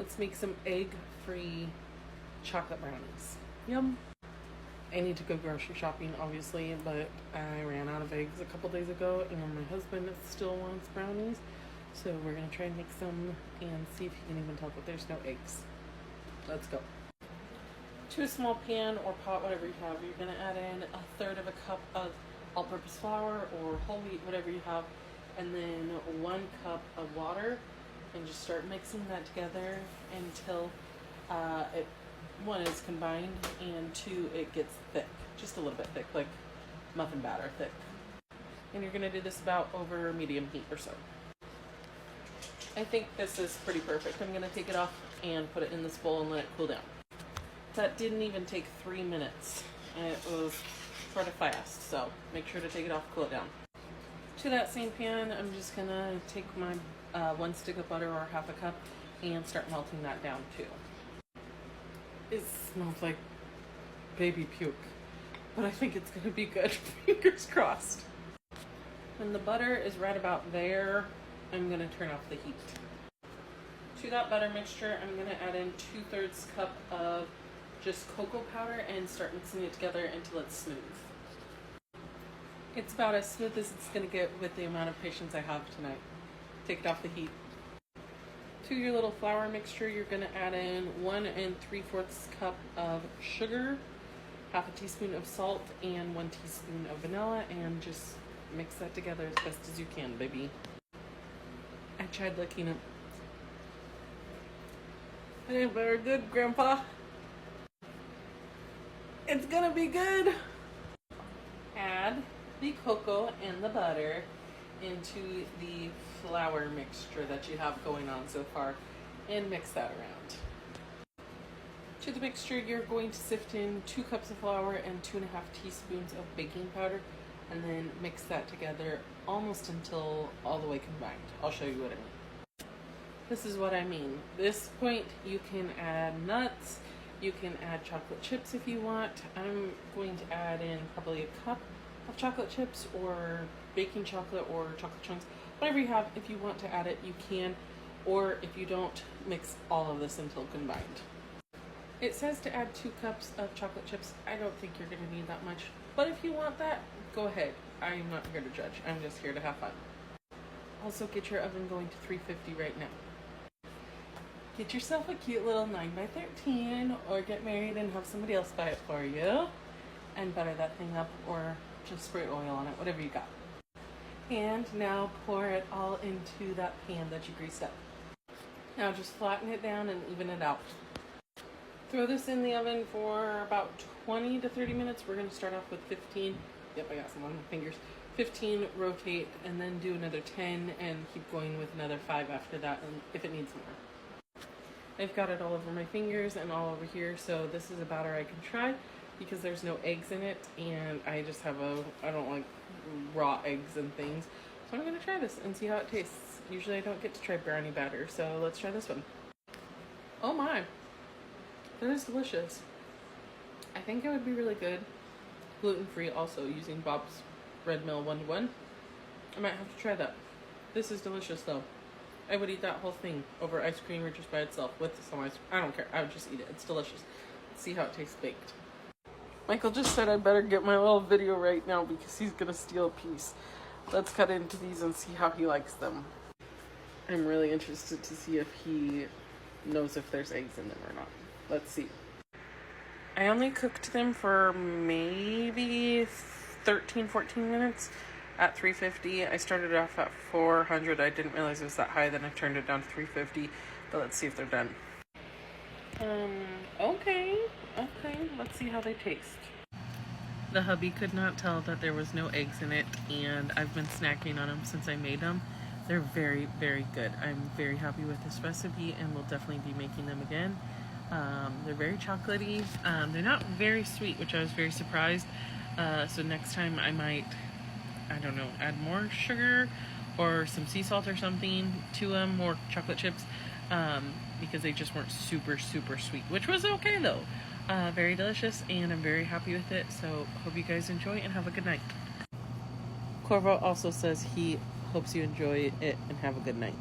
Let's make some egg-free chocolate brownies. Yum. I need to go grocery shopping, obviously, but I ran out of eggs a couple days ago, and my husband still wants brownies. So we're going to try and make some and see if you can even tell that there's no eggs. Let's go. To a small pan or pot, whatever you have, you're going to add in 1/3 of a cup of all-purpose flour or whole wheat, whatever you have, and then 1 cup of water, and just start mixing that together until one is combined, and 2, it gets thick, just a little bit thick, like muffin batter thick. And you're going to do this about over medium heat or so. I think this is pretty perfect. I'm going to take it off and put it in this bowl and let it cool down. That didn't even take 3 minutes. It was sort of fast, so make sure to take it off, cool it down. To that same pan, I'm just going to take my 1 stick of butter or 1/2 cup and start melting that down too. It smells like baby puke, but I think it's going to be good. Fingers crossed. When the butter is right about there, I'm going to turn off the heat. To that butter mixture, I'm going to add in 2/3 cup of just cocoa powder and start mixing it together until it's smooth. It's about as smooth as it's going to get with the amount of patience I have tonight. Take it off the heat. To your little flour mixture, you're going to add in 1 3/4 cup of sugar, 1/2 teaspoon of salt, and 1 teaspoon of vanilla, and just mix that together as best as you can, baby. I tried licking it. It ain't very good, Grandpa. It's gonna be good. Add the cocoa and the butter into the flour mixture that you have going on so far and mix that around. To the mixture, you're going to sift in 2 cups of flour and 2.5 teaspoons of baking powder, and then mix that together almost until all the way combined. I'll show you what I mean. This is what I mean. This point, you can add nuts, you can add chocolate chips if you want. I'm going to add in probably 1 cup of chocolate chips or baking chocolate or chocolate chunks, whatever you have. If you want to add it, you can, or if you don't, mix all of this until combined. It says to add 2 cups of chocolate chips. I don't think you're going to need that much, but if you want that, go ahead. I'm not here to judge. I'm just here to have fun. Also, get your oven going to 350 right now. Get yourself a cute little 9x13, or get married and have somebody else buy it for you, and butter that thing up, or just spray oil on it, whatever you got. And now pour it all into that pan that you greased up. Now just flatten it down and even it out. Throw this in the oven for about 20 to 30 minutes. We're going to start off with 15. Yep, I got some on my fingers. 15, rotate, and then do another 10, and keep going with another 5 after that, and if it needs more. I've got it all over my fingers and all over here, so this is a batter I can try because there's no eggs in it, and I just have I don't like raw eggs and things. So I'm going to try this and see how it tastes. Usually I don't get to try brownie batter, so let's try this one. Oh my, that is delicious. I think it would be really good gluten-free also, using Bob's Red Mill 1-to-1. I might have to try that. This is delicious though. I would eat that whole thing over ice cream or just by itself with some ice cream. I don't care. I would just eat it. It's delicious. Let's see how it tastes baked. Michael just said I better get my little video right now because he's going to steal a piece. Let's cut into these and see how he likes them. I'm really interested to see if he knows if there's eggs in them or not. Let's see. I only cooked them for maybe 13-14 minutes at 350. I started off at 400. I didn't realize it was that high, then I turned it down to 350. But let's see if they're done. Okay, let's see how they taste. The hubby could not tell that there was no eggs in it, and I've been snacking on them since I made them. They're very, very good. I'm very happy with this recipe, and we'll definitely be making them again. They're very chocolatey. They're not very sweet, which I was very surprised. So next time I might, I don't know, add more sugar or some sea salt or something to them, more chocolate chips, because they just weren't super, super sweet, which was okay though. Very delicious, and I'm very happy with it. So hope you guys enjoy and have a good night. Corvo also says he hopes you enjoy it and have a good night.